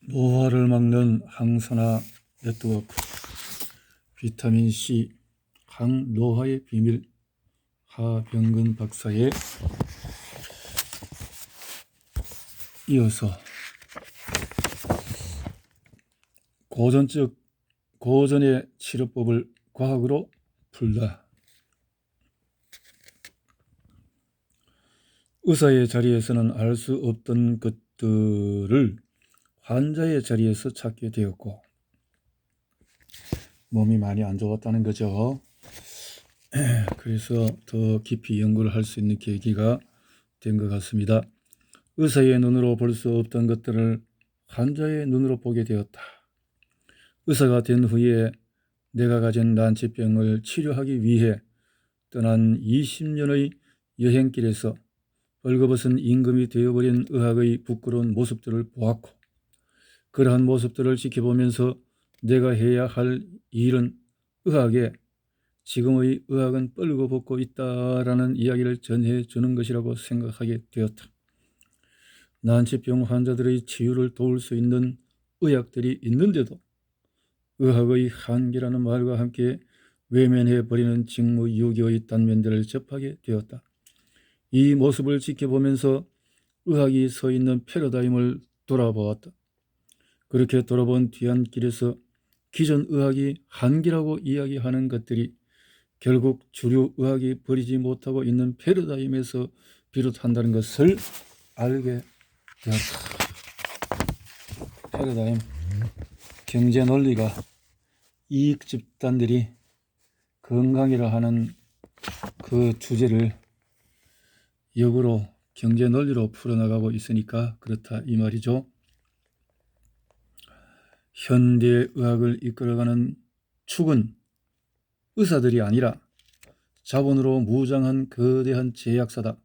노화를 막는 항산화 네트워크 비타민C 항노화의 비밀 하병근 박사에 이어서 고전의 치료법을 과학으로 풀다. 의사의 자리에서는 알 수 없던 것들을 환자의 자리에서 찾게 되었고, 몸이 많이 안 좋았다는 거죠. 그래서 더 깊이 연구를 할 수 있는 계기가 된 것 같습니다. 의사의 눈으로 볼 수 없던 것들을 환자의 눈으로 보게 되었다. 의사가 된 후에 내가 가진 난치병을 치료하기 위해 떠난 20년의 여행길에서 벌거벗은 임금이 되어버린 의학의 부끄러운 모습들을 보았고, 그러한 모습들을 지켜보면서 내가 해야 할 일은 지금의 의학은 뻘거벗고 있다라는 이야기를 전해주는 것이라고 생각하게 되었다. 난치병 환자들의 치유를 도울 수 있는 의학들이 있는데도 의학의 한계라는 말과 함께 외면해버리는 직무유기의 단면들을 접하게 되었다. 이 모습을 지켜보면서 의학이 서 있는 패러다임을 돌아보았다. 그렇게 돌아본 뒤안길에서 기존 의학이 한계라고 이야기하는 것들이 결국 주류 의학이 버리지 못하고 있는 패러다임에서 비롯한다는 것을 알게 되었다. 패러다임, 경제 논리가 이익 집단들이 건강이라 하는 그 주제를 역으로 경제 논리로 풀어나가고 있으니까 그렇다 이 말이죠. 현대 의학을 이끌어가는 축은 의사들이 아니라 자본으로 무장한 거대한 제약사다.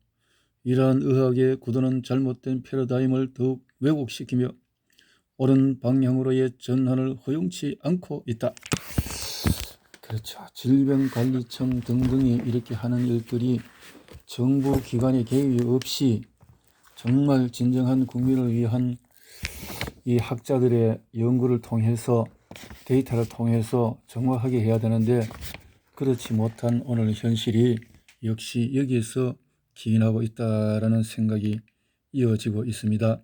이러한 의학의 구도는 잘못된 패러다임을 더욱 왜곡시키며 옳은 방향으로의 전환을 허용치 않고 있다. 그렇죠. 질병관리청 등등이 이렇게 하는 일들이 정부 기관의 개입이 없이 정말 진정한 국민을 위한 이 학자들의 연구를 통해서 데이터를 통해서 정확하게 해야 되는데, 그렇지 못한 오늘 현실이 역시 여기에서 기인하고 있다라는 생각이 이어지고 있습니다.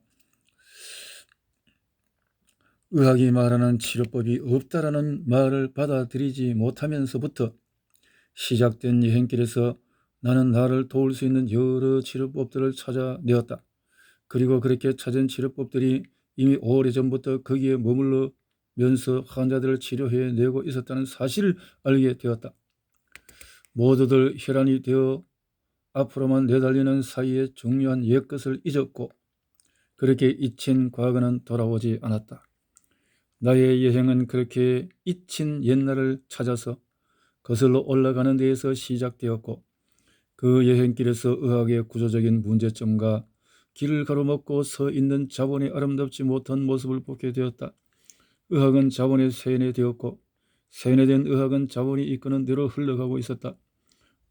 의학이 말하는 치료법이 없다라는 말을 받아들이지 못하면서부터 시작된 여행길에서 나는 나를 도울 수 있는 여러 치료법들을 찾아내었다. 그리고 그렇게 찾은 치료법들이 이미 오래전부터 거기에 머물러면서 환자들을 치료해내고 있었다는 사실을 알게 되었다. 모두들 혈안이 되어 앞으로만 내달리는 사이에 중요한 옛것을 잊었고, 그렇게 잊힌 과거는 돌아오지 않았다. 나의 여행은 그렇게 잊힌 옛날을 찾아서 거슬러 올라가는 데에서 시작되었고, 그 여행길에서 의학의 구조적인 문제점과 길을 가로막고 서 있는 자본의 아름답지 못한 모습을 보게 되었다. 의학은 자본에 세뇌되었고, 세뇌된 의학은 자본이 이끄는 대로 흘러가고 있었다.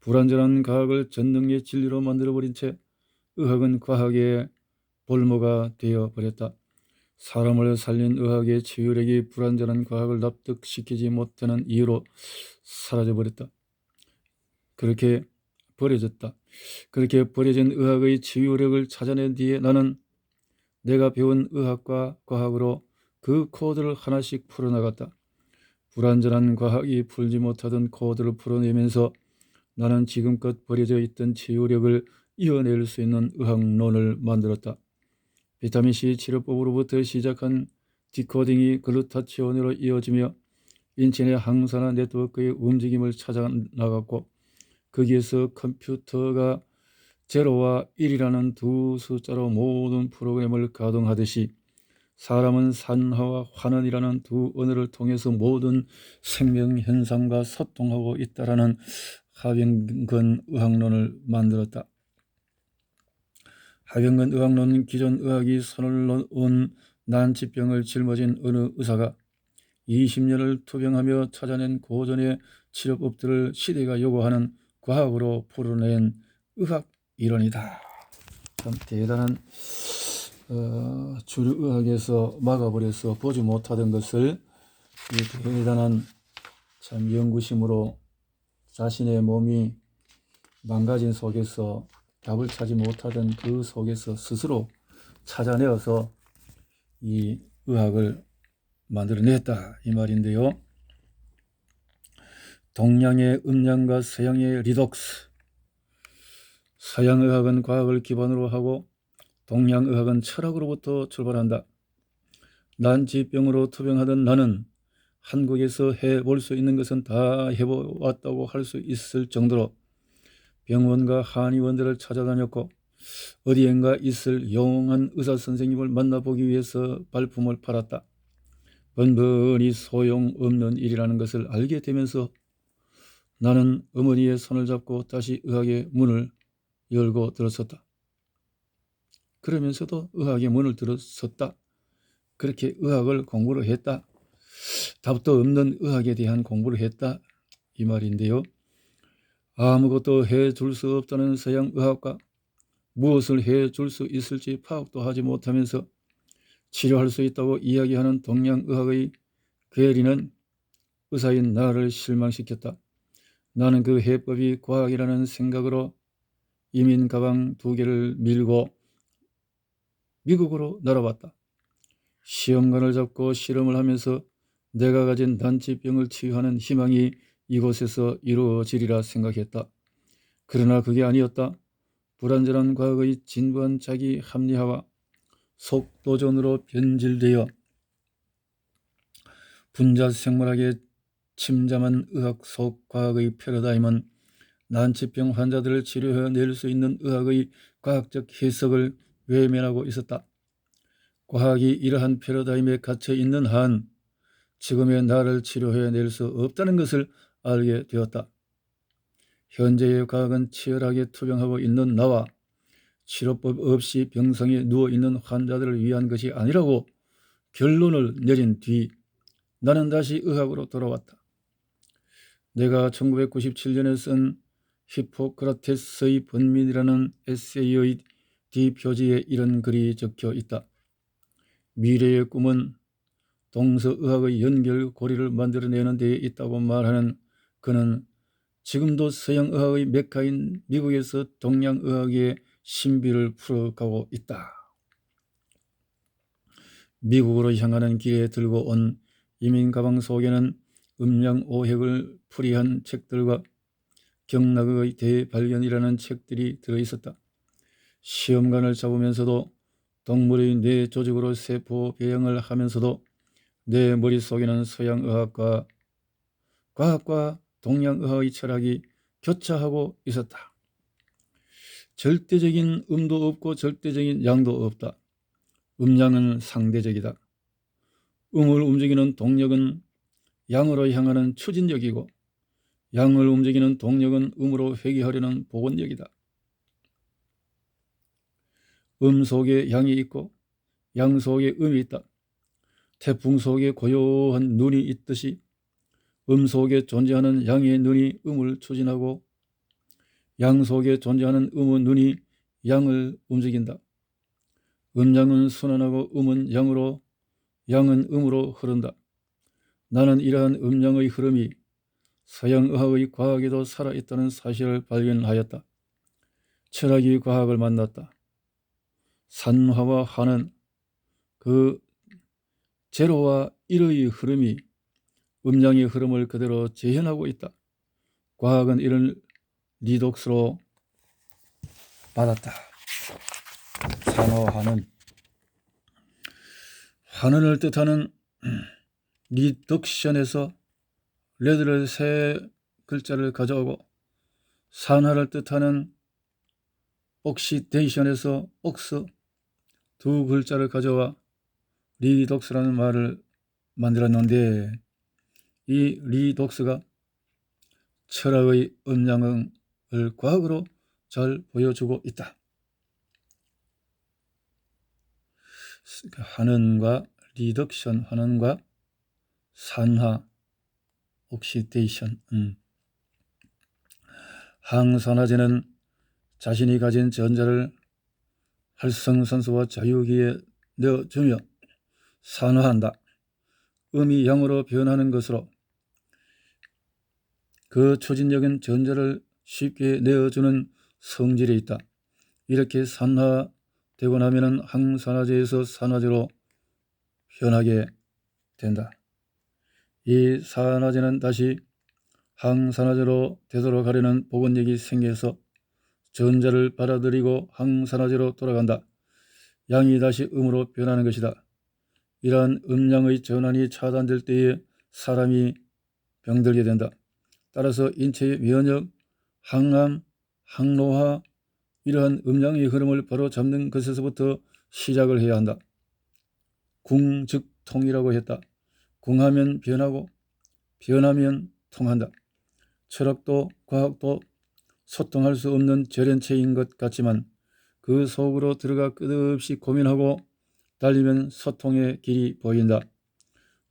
불완전한 과학을 전능의 진리로 만들어버린 채 의학은 과학의 볼모가 되어버렸다. 사람을 살린 의학의 치유력이 불완전한 과학을 납득시키지 못하는 이유로 사라져버렸다. 그렇게 버려졌다. 그렇게 버려진 의학의 치유력을 찾아낸 뒤에 나는 내가 배운 의학과 과학으로 그 코드를 하나씩 풀어나갔다. 불완전한 과학이 풀지 못하던 코드를 풀어내면서 나는 지금껏 버려져 있던 치유력을 이어낼 수 있는 의학론을 만들었다. 비타민C 치료법으로부터 시작한 디코딩이 글루타치온으로 이어지며 인체 내 항산화 네트워크의 움직임을 찾아 나갔고, 거기에서 컴퓨터가 0와 1이라는 두 숫자로 모든 프로그램을 가동하듯이 사람은 산화와 환원이라는 두 언어를 통해서 모든 생명 현상과 소통하고 있다라는 하병근 의학론을 만들었다. 하병근 의학론은 기존 의학이 손을 놓은 난치병을 짊어진 어느 의사가 20년을 투병하며 찾아낸 고전의 치료법들을 시대가 요구하는 과학으로 풀어낸 의학 이론이다. 참 대단한 주류 의학에서 막아버려서 보지 못하던 것을 이 대단한 참 연구심으로 자신의 몸이 망가진 속에서 답을 찾지 못하던 그 속에서 스스로 찾아내어서 이 의학을 만들어냈다 이 말인데요. 동양의 음양과 서양의 리독스. 서양의학은 과학을 기반으로 하고 동양의학은 철학으로부터 출발한다. 난치병으로 투병하던 나는 한국에서 해볼 수 있는 것은 다 해보았다고 할 수 있을 정도로 병원과 한의원들을 찾아다녔고 어디엔가 있을 영한 의사 선생님을 만나보기 위해서 발품을 팔았다. 번번이 소용없는 일이라는 것을 알게 되면서 나는 어머니의 손을 잡고 다시 의학의 문을 열고 들어섰다. 그러면서도 의학의 문을 들어섰다. 그렇게 의학을 공부를 했다. 답도 없는 의학에 대한 공부를 했다 이 말인데요. 아무것도 해줄 수 없다는 서양 의학과 무엇을 해줄 수 있을지 파악도 하지 못하면서 치료할 수 있다고 이야기하는 동양의학의 괴리는 의사인 나를 실망시켰다. 나는 그 해법이 과학이라는 생각으로 이민 가방 2개를 밀고 미국으로 날아왔다. 시험관을 잡고 실험을 하면서 내가 가진 난치병을 치유하는 희망이 이곳에서 이루어지리라 생각했다. 그러나 그게 아니었다. 불완전한 과학의 진부한 자기 합리화와 속도전으로 변질되어 분자생물학에 침잠한 의학 속 과학의 패러다임은 난치병 환자들을 치료해낼 수 있는 의학의 과학적 해석을 외면하고 있었다. 과학이 이러한 패러다임에 갇혀 있는 한 지금의 나를 치료해낼 수 없다는 것을 알게 되었다. 현재의 과학은 치열하게 투병하고 있는 나와 치료법 없이 병상에 누워있는 환자들을 위한 것이 아니라고 결론을 내린 뒤 나는 다시 의학으로 돌아왔다. 내가 1997년에 쓴 히포크라테스의 번민이라는 에세이의 뒷표지에 이런 글이 적혀 있다. 미래의 꿈은 동서의학의 연결고리를 만들어내는 데에 있다고 말하는 그는 지금도 서양의학의 메카인 미국에서 동양의학의 신비를 풀어가고 있다. 미국으로 향하는 길에 들고 온 이민 가방 속에는 음양오획을 풀이한 책들과 경락의 대발견이라는 책들이 들어있었다. 시험관을 잡으면서도 동물의 뇌 조직으로 세포 배양을 하면서도 내 머릿속에는 서양의학과 과학과 동양의학의 철학이 교차하고 있었다. 절대적인 음도 없고 절대적인 양도 없다. 음양은 상대적이다. 음을 움직이는 동력은 양으로 향하는 추진력이고 양을 움직이는 동력은 음으로 회귀하려는 복원력이다. 음 속에 양이 있고 양 속에 음이 있다. 태풍 속에 고요한 눈이 있듯이 음 속에 존재하는 양의 눈이 음을 추진하고 양 속에 존재하는 음의 눈이 양을 움직인다. 음양은 순환하고 음은 양으로 양은 음으로 흐른다. 나는 이러한 음양의 흐름이 서양의학의 과학에도 살아있다는 사실을 발견하였다. 철학이 과학을 만났다. 산화와 화는 그 제로와 일의 흐름이 음양의 흐름을 그대로 재현하고 있다. 과학은 이런 리독스로 받았다. 산화화는 환원을 뜻하는 리덕션에서 레드를 세 글자를 가져오고 산화를 뜻하는 옥시데이션에서 옥스 2글자를 가져와 리독스라는 말을 만들었는데 이 리독스가 철학의 음양을 과학으로 잘 보여주고 있다. 환원과 리덕션, 환원과 산화, 옥시데이션. 항산화제는 자신이 가진 전자를 활성산소와 자유기에 내어주며 산화한다. 음이 양으로 변하는 것으로 그 초진력은 전자를 쉽게 내어주는 성질이 있다. 이렇게 산화되고 나면 항산화제에서 산화제로 변하게 된다. 이 산화제는 다시 항산화제로 되도록 하려는 복원력이 생겨서 전자를 받아들이고 항산화제로 돌아간다. 양이 다시 음으로 변하는 것이다. 이러한 음양의 전환이 차단될 때에 사람이 병들게 된다. 따라서 인체의 면역, 항암, 항노화 이러한 음양의 흐름을 바로 잡는 것에서부터 시작을 해야 한다. 궁 즉 통이라고 했다. 궁하면 변하고 변하면 통한다. 철학도 과학도 소통할 수 없는 절연체인 것 같지만 그 속으로 들어가 끝없이 고민하고 달리면 소통의 길이 보인다.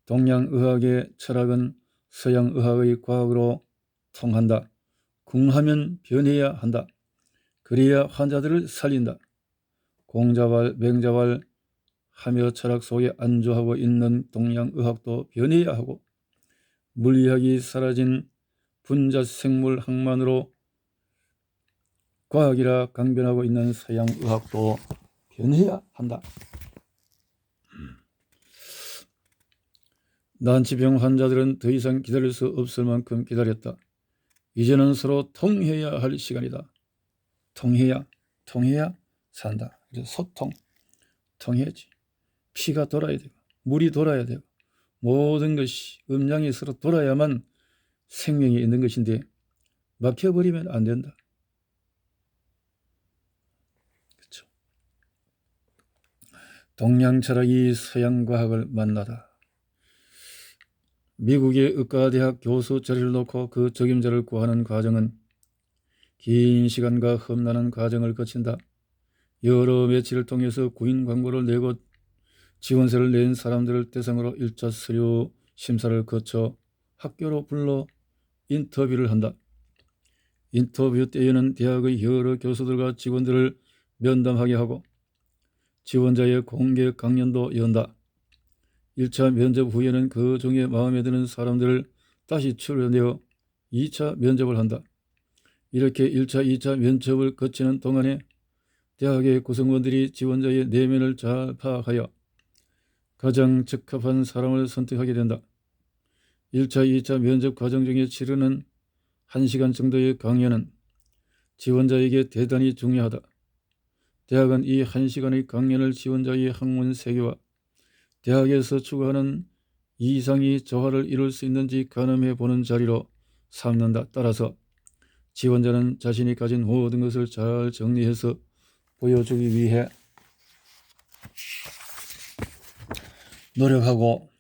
동양의학의 철학은 서양의학의 과학으로 통한다. 궁하면 변해야 한다. 그래야 환자들을 살린다. 공자왈 맹자왈 하며 철학 속에 안주하고 있는 동양의학도 변해야 하고 물리학이 사라진 분자생물학만으로 과학이라 강변하고 있는 서양의학도 변해야 한다. 난치병 환자들은 더 이상 기다릴 수 없을 만큼 기다렸다. 이제는 서로 통해야 할 시간이다. 통해야 산다. 소통, 통해야지. 피가 돌아야 되고 물이 돌아야 되고 모든 것이 음양이 서로 돌아야만 생명이 있는 것인데 막혀버리면 안 된다. 그렇죠. 동양 철학이 서양 과학을 만나다. 미국의 의과대학 교수 자리를 놓고 그 적임자를 구하는 과정은 긴 시간과 험난한 과정을 거친다. 여러 매체를 통해서 구인 광고를 내고 지원서를 낸 사람들을 대상으로 1차 서류 심사를 거쳐 학교로 불러 인터뷰를 한다. 인터뷰 때에는 대학의 여러 교수들과 직원들을 면담하게 하고 지원자의 공개 강연도 연다. 1차 면접 후에는 그 중에 마음에 드는 사람들을 다시 추려내어 2차 면접을 한다. 이렇게 1차, 2차 면접을 거치는 동안에 대학의 구성원들이 지원자의 내면을 잘 파악하여 가장 적합한 사람을 선택하게 된다. 1차, 2차 면접 과정 중에 치르는 1시간 정도의 강연은 지원자에게 대단히 중요하다. 대학은 이 1시간의 강연을 지원자의 학문 세계와 대학에서 추구하는 이상이 조화를 이룰 수 있는지 가늠해 보는 자리로 삼는다. 따라서 지원자는 자신이 가진 모든 것을 잘 정리해서 보여주기 위해 노력하고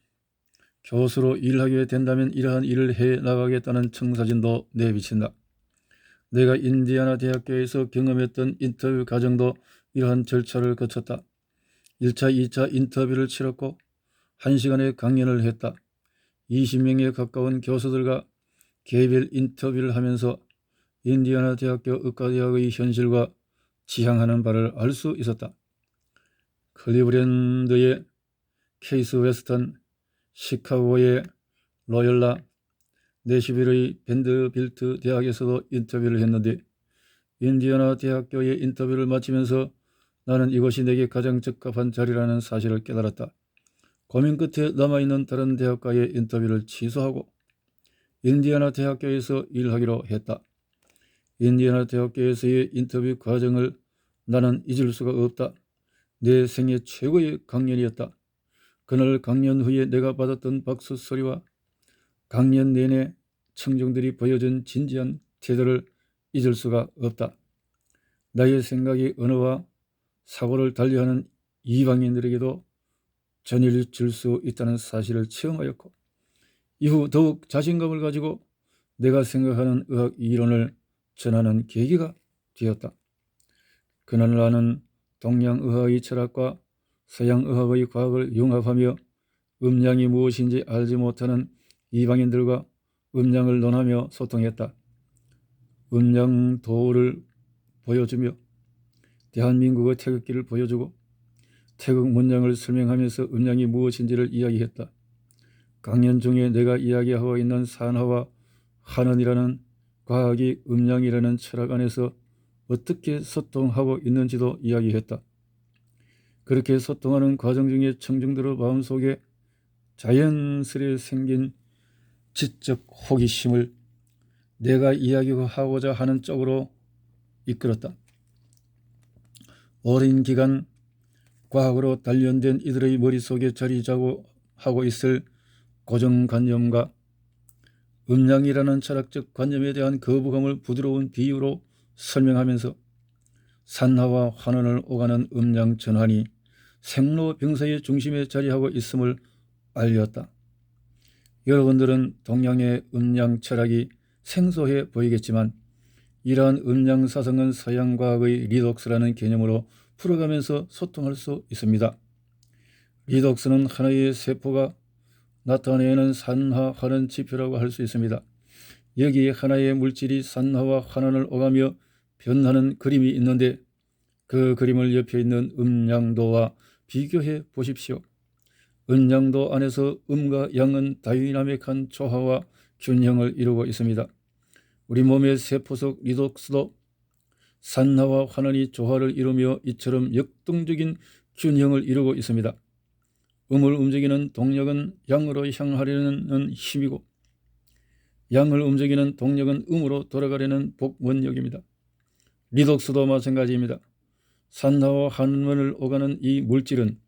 교수로 일하게 된다면 이러한 일을 해 나가겠다는 청사진도 내비친다. 내가 인디애나 대학교에서 경험했던 인터뷰 과정도 이러한 절차를 거쳤다. 1차, 2차 인터뷰를 치렀고 1시간의 강연을 했다. 20명에 가까운 교수들과 개별 인터뷰를 하면서 인디애나 대학교 의과대학의 현실과 지향하는 바를 알 수 있었다. 클리브랜드의 케이스 웨스턴, 시카고의 로열라, 내시빌의 밴드빌트 대학에서도 인터뷰를 했는데 인디애나 대학교의 인터뷰를 마치면서 나는 이곳이 내게 가장 적합한 자리라는 사실을 깨달았다. 고민 끝에 남아있는 다른 대학과의 인터뷰를 취소하고 인디애나 대학교에서 일하기로 했다. 인디애나 대학교에서의 인터뷰 과정을 나는 잊을 수가 없다. 내 생애 최고의 강연이었다. 그날 강연 후에 내가 받았던 박수 소리와 강연 내내 청중들이 보여준 진지한 태도를 잊을 수가 없다. 나의 생각의 언어와 사고를 달리하는 이방인들에게도 전율을 줄 수 있다는 사실을 체험하였고 이후 더욱 자신감을 가지고 내가 생각하는 의학 이론을 전하는 계기가 되었다. 그날 나는 동양의학의 철학과 서양의학의 과학을 융합하며 음양이 무엇인지 알지 못하는 이방인들과 음양을 논하며 소통했다. 음양 도를 보여주며 대한민국의 태극기를 보여주고 태극 문양을 설명하면서 음양이 무엇인지를 이야기했다. 강연 중에 내가 이야기하고 있는 산하와 환원이라는 과학이 음양이라는 철학 안에서 어떻게 소통하고 있는지도 이야기했다. 그렇게 소통하는 과정 중에 청중들의 마음속에 자연스레 생긴 지적 호기심을 내가 이야기하고자 하는 쪽으로 이끌었다. 오랜 기간 과학으로 단련된 이들의 머릿속에 자리 하고 있을 고정관념과 음양이라는 철학적 관념에 대한 거부감을 부드러운 비유로 설명하면서 산하와 환원을 오가는 음양 전환이 생로병사의 중심에 자리하고 있음을 알렸다. 여러분들은 동양의 음양 철학이 생소해 보이겠지만 이러한 음양 사상은 서양 과학의 리독스라는 개념으로 풀어가면서 소통할 수 있습니다. 리독스는 하나의 세포가 나타내는 산화 환원 지표라고 할 수 있습니다. 여기에 하나의 물질이 산화와 환원을 오가며 변하는 그림이 있는데 그 그림을 옆에 있는 음양도와 비교해 보십시오. 음양도 안에서 음과 양은 다이나믹한 조화와 균형을 이루고 있습니다. 우리 몸의 세포 속 리독스도 산화와 환원이 조화를 이루며 이처럼 역동적인 균형을 이루고 있습니다. 음을 움직이는 동력은 양으로 향하려는 힘이고 양을 움직이는 동력은 음으로 돌아가려는 복원력입니다. 리독스도 마찬가지입니다. 산화와 환원을 오가는 이 물질은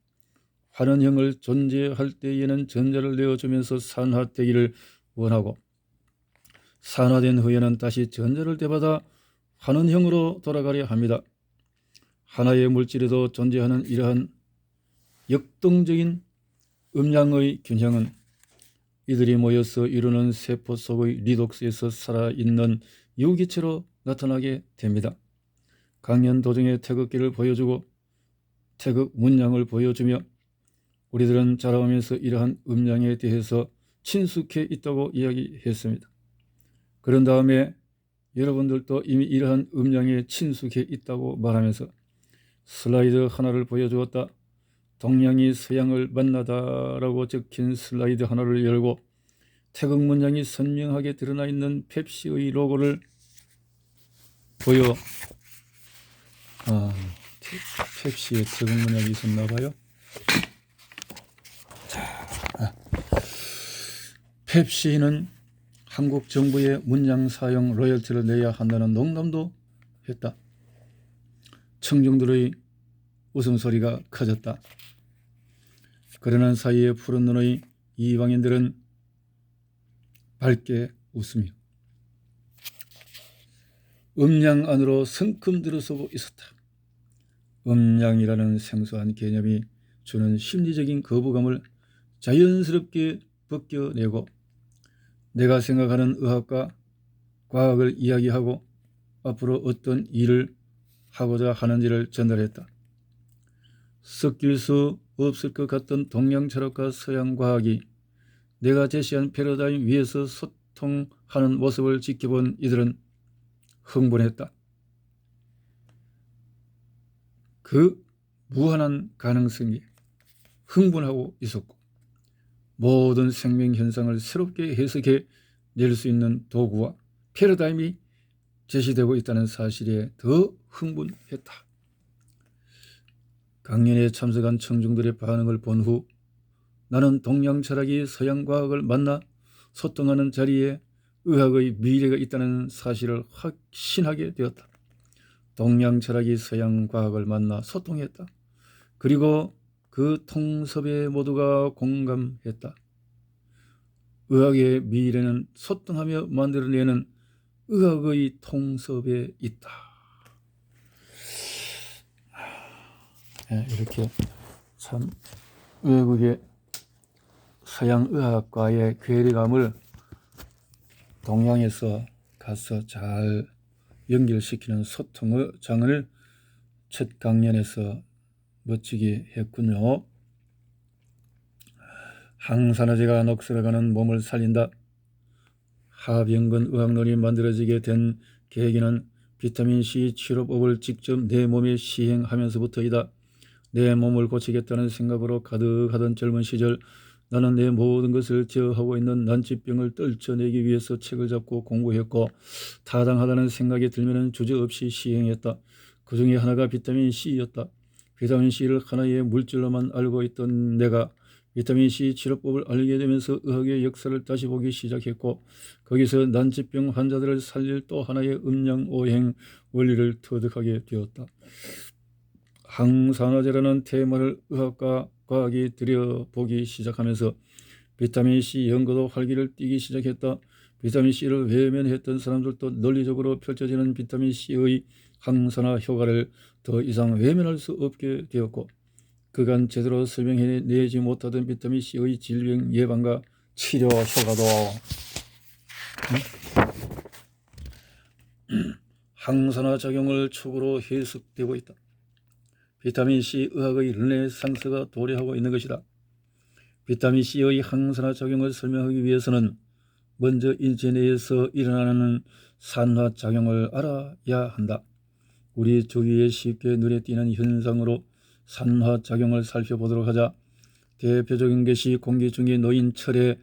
환원형을 존재할 때에는 전자를 내어주면서 산화되기를 원하고 산화된 후에는 다시 전자를 되받아 환원형으로 돌아가려 합니다. 하나의 물질에도 존재하는 이러한 역동적인 음양의 균형은 이들이 모여서 이루는 세포 속의 리독스에서 살아있는 유기체로 나타나게 됩니다. 강연 도중에 태극기를 보여주고 태극 문양을 보여주며 우리들은 자라오면서 이러한 음양에 대해서 친숙해 있다고 이야기했습니다. 그런 다음에 여러분들도 이미 이러한 음양에 친숙해 있다고 말하면서 슬라이드 하나를 보여주었다. 동양이 서양을 만나다라고 적힌 슬라이드 하나를 열고 태극 문양이 선명하게 드러나 있는 펩시의 로고를 펩시의 태극 문양이 있었나 봐요. 펩시는 한국 정부의 문양 사용 로열티를 내야 한다는 농담도 했다. 청중들의 웃음소리가 커졌다. 그러는 사이에 푸른 눈의 이방인들은 밝게 웃으며 음양 안으로 성큼 들어서고 있었다. 음양이라는 생소한 개념이 주는 심리적인 거부감을 자연스럽게 벗겨내고 내가 생각하는 의학과 과학을 이야기하고 앞으로 어떤 일을 하고자 하는지를 전달했다. 섞일 수 없을 것 같던 동양 철학과 서양 과학이 내가 제시한 패러다임 위에서 소통하는 모습을 지켜본 이들은 흥분했다. 그 무한한 가능성이 흥분하고 있었고 모든 생명현상을 새롭게 해석해 낼 수 있는 도구와 패러다임이 제시되고 있다는 사실에 더 흥분했다. 강연에 참석한 청중들의 반응을 본 후 나는 동양 철학이 서양 과학을 만나 소통하는 자리에 의학의 미래가 있다는 사실을 확신하게 되었다. 동양 철학이 서양 과학을 만나 소통했다. 그리고 그 통섭에 모두가 공감했다. 의학의 미래는 소통하며 만들어내는 의학의 통섭에 있다. 이렇게 참 외국의 서양 의학과의 괴리감을 동양에서 가서 잘 연결시키는 소통의 장을 첫 강연에서 멋지게 했군요. 항산화제가 녹슬어가는 몸을 살린다. 하병근 의학론이 만들어지게 된 계기는 비타민C 치료법을 직접 내 몸에 시행하면서부터이다. 내 몸을 고치겠다는 생각으로 가득하던 젊은 시절, 나는 내 모든 것을 제어하고 있는 난치병을 떨쳐내기 위해서 책을 잡고 공부했고, 타당하다는 생각이 들면 주저없이 시행했다. 그 중에 하나가 비타민C였다. 비타민C를 하나의 물질로만 알고 있던 내가 비타민C 치료법을 알게 되면서 의학의 역사를 다시 보기 시작했고, 거기서 난치병 환자들을 살릴 또 하나의 음양오행 원리를 터득하게 되었다. 항산화제라는 테마를 의학과 과학이 들여보기 시작하면서 비타민C 연구도 활기를 띠기 시작했다. 비타민C를 외면했던 사람들도 논리적으로 펼쳐지는 비타민C의 항산화 효과를 더 이상 외면할 수 없게 되었고, 그간 제대로 설명해내지 못하던 비타민C의 질병 예방과 치료 효과도 항산화 작용을 촉으로 해석되고 있다. 비타민C 의학의 르네상스가 도래하고 있는 것이다. 비타민C의 항산화 작용을 설명하기 위해서는 먼저 인체 내에서 일어나는 산화작용을 알아야 한다. 우리 주위에 쉽게 눈에 띄는 현상으로 산화작용을 살펴보도록 하자. 대표적인 것이 공기 중에 놓인 철에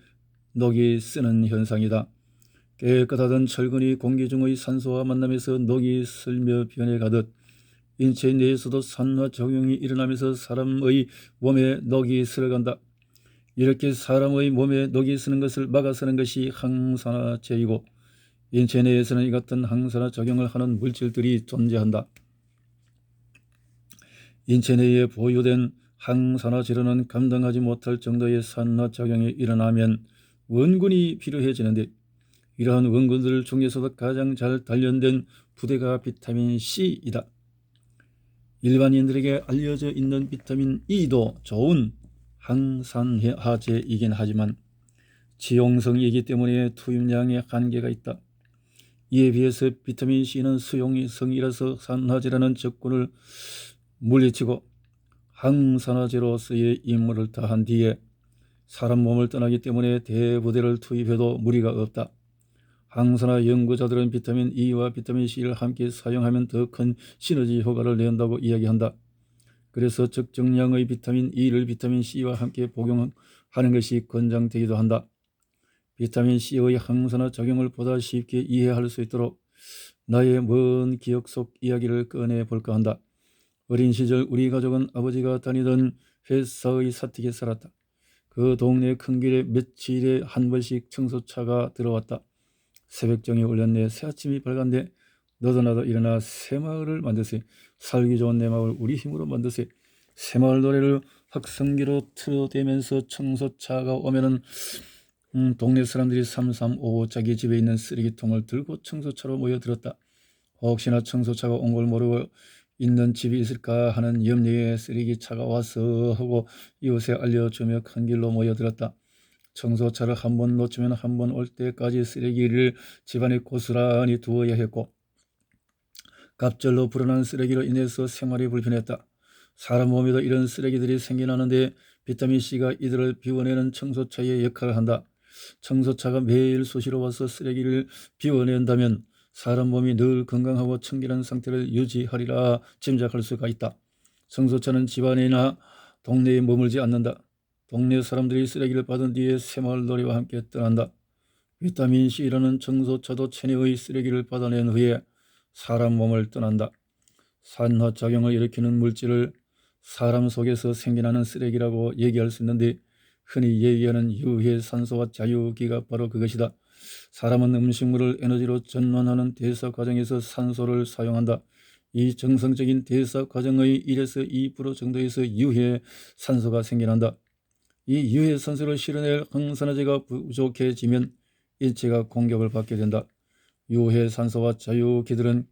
녹이 쓰는 현상이다. 깨끗하던 철근이 공기 중의 산소와 만나면서 녹이 슬며 변해가듯 인체 내에서도 산화작용이 일어나면서 사람의 몸에 녹이 슬어간다. 이렇게 사람의 몸에 녹이 쓰는 것을 막아서는 것이 항산화제이고, 인체 내에서는 이 같은 항산화 작용을 하는 물질들이 존재한다. 인체 내에 보유된 항산화제로는 감당하지 못할 정도의 산화작용이 일어나면 원군이 필요해지는데, 이러한 원군들 중에서도 가장 잘 단련된 부대가 비타민C이다. 일반인들에게 알려져 있는 비타민 E도 좋은 항산화제이긴 하지만 지용성이기 때문에 투입량에 한계가 있다. 이에 비해서 비타민C는 수용성이라서 산화제라는 적군을 물리치고 항산화제로서의 임무를 다한 뒤에 사람 몸을 떠나기 때문에 대부대를 투입해도 무리가 없다. 항산화 연구자들은 비타민 E와 비타민 C를 함께 사용하면 더 큰 시너지 효과를 낸다고 이야기한다. 그래서 적정량의 비타민 E를 비타민 C와 함께 복용하는 것이 권장되기도 한다. 비타민 C의 항산화 작용을 보다 쉽게 이해할 수 있도록 나의 먼 기억 속 이야기를 꺼내 볼까 한다. 어린 시절 우리 가족은 아버지가 다니던 회사의 사택에 살았다. 그 동네 큰 길에 며칠에 한 번씩 청소차가 들어왔다. 새벽정이 울렸네. 새아침이 밝았네. 너도 나도 일어나 새마을을 만드세. 살기 좋은 내 마을 우리 힘으로 만드세. 새마을 노래를 확성기로 틀어대면서 청소차가 오면은 동네 사람들이 3355 자기 집에 있는 쓰레기통을 들고 청소차로 모여들었다. 혹시나 청소차가 온 걸 모르고 있는 집이 있을까 하는 염려에 쓰레기차가 와서 하고 이웃에 알려주며 큰 길로 모여들었다. 청소차를 한 번 놓치면 한 번 올 때까지 쓰레기를 집안에 고스란히 두어야 했고, 갑절로 불어난 쓰레기로 인해서 생활이 불편했다. 사람 몸에도 이런 쓰레기들이 생겨나는데 비타민C가 이들을 비워내는 청소차의 역할을 한다. 청소차가 매일 수시로 와서 쓰레기를 비워낸다면 사람 몸이 늘 건강하고 청결한 상태를 유지하리라 짐작할 수가 있다. 청소차는 집안이나 동네에 머물지 않는다. 동네 사람들이 쓰레기를 받은 뒤에 새마을 놀이와 함께 떠난다. 비타민C라는 청소차도 체내의 쓰레기를 받아낸 후에 사람 몸을 떠난다. 산화작용을 일으키는 물질을 사람 속에서 생겨나는 쓰레기라고 얘기할 수 있는데, 흔히 얘기하는 유해산소와 자유기가 바로 그것이다. 사람은 음식물을 에너지로 전환하는 대사 과정에서 산소를 사용한다. 이 정상적인 대사 과정의 1에서 2% 정도에서 유해산소가 생겨난다. 이 유해산소를 실어낼 항산화제가 부족해지면 인체가 공격을 받게 된다. 유해산소와 자유기들은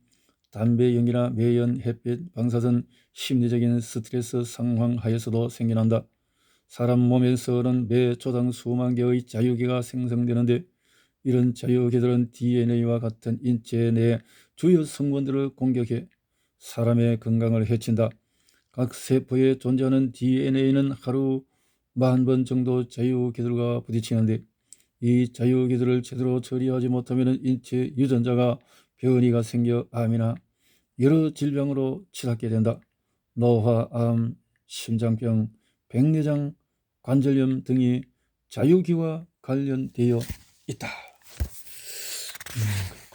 담배연기나 매연, 햇빛, 방사 등 심리적인 스트레스 상황 하에서도 생겨난다. 사람 몸에서는 매 초당 수만 개의 자유기가 생성되는데, 이런 자유기들은 DNA와 같은 인체 내 주요 성분들을 공격해 사람의 건강을 해친다. 각 세포에 존재하는 DNA는 하루 10,000번 정도 자유기들과 부딪히는데, 이 자유기들을 제대로 처리하지 못하면 인체 유전자가 변이가 생겨 암이나 여러 질병으로 치닫게 된다. 노화, 암, 심장병, 백내장, 관절염 등이 자유기와 관련되어 있다.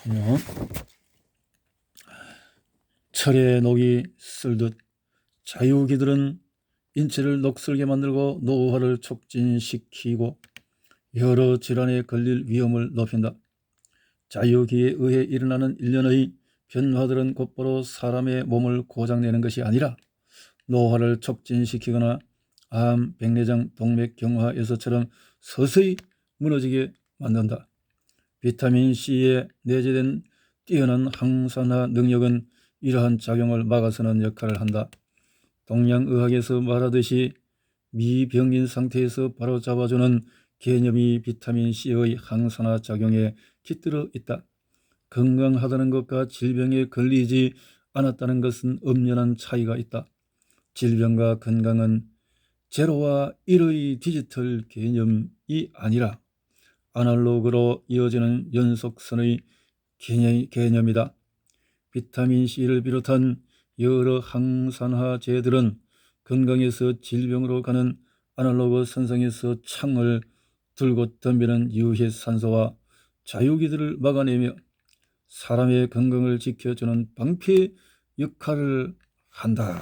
그렇군요. 철에 녹이 쓸듯 자유기들은 인체를 녹슬게 만들고 노화를 촉진시키고 여러 질환에 걸릴 위험을 높인다. 자유기에 의해 일어나는 일련의 변화들은 곧바로 사람의 몸을 고장내는 것이 아니라 노화를 촉진시키거나 암, 백내장, 동맥경화에서처럼 서서히 무너지게 만든다. 비타민C에 내재된 뛰어난 항산화 능력은 이러한 작용을 막아서는 역할을 한다. 동양의학에서 말하듯이 미병인 상태에서 바로잡아주는 개념이 비타민C의 항산화 작용에 깃들어 있다. 건강하다는 것과 질병에 걸리지 않았다는 것은 엄연한 차이가 있다. 질병과 건강은 제로와 1의 디지털 개념이 아니라 아날로그로 이어지는 연속선의 개념이다. 비타민C를 비롯한 여러 항산화제들은 건강에서 질병으로 가는 아날로그 선상에서 창을 들고 덤비는 유해산소와 자유기들을 막아내며 사람의 건강을 지켜주는 방패 역할을 한다.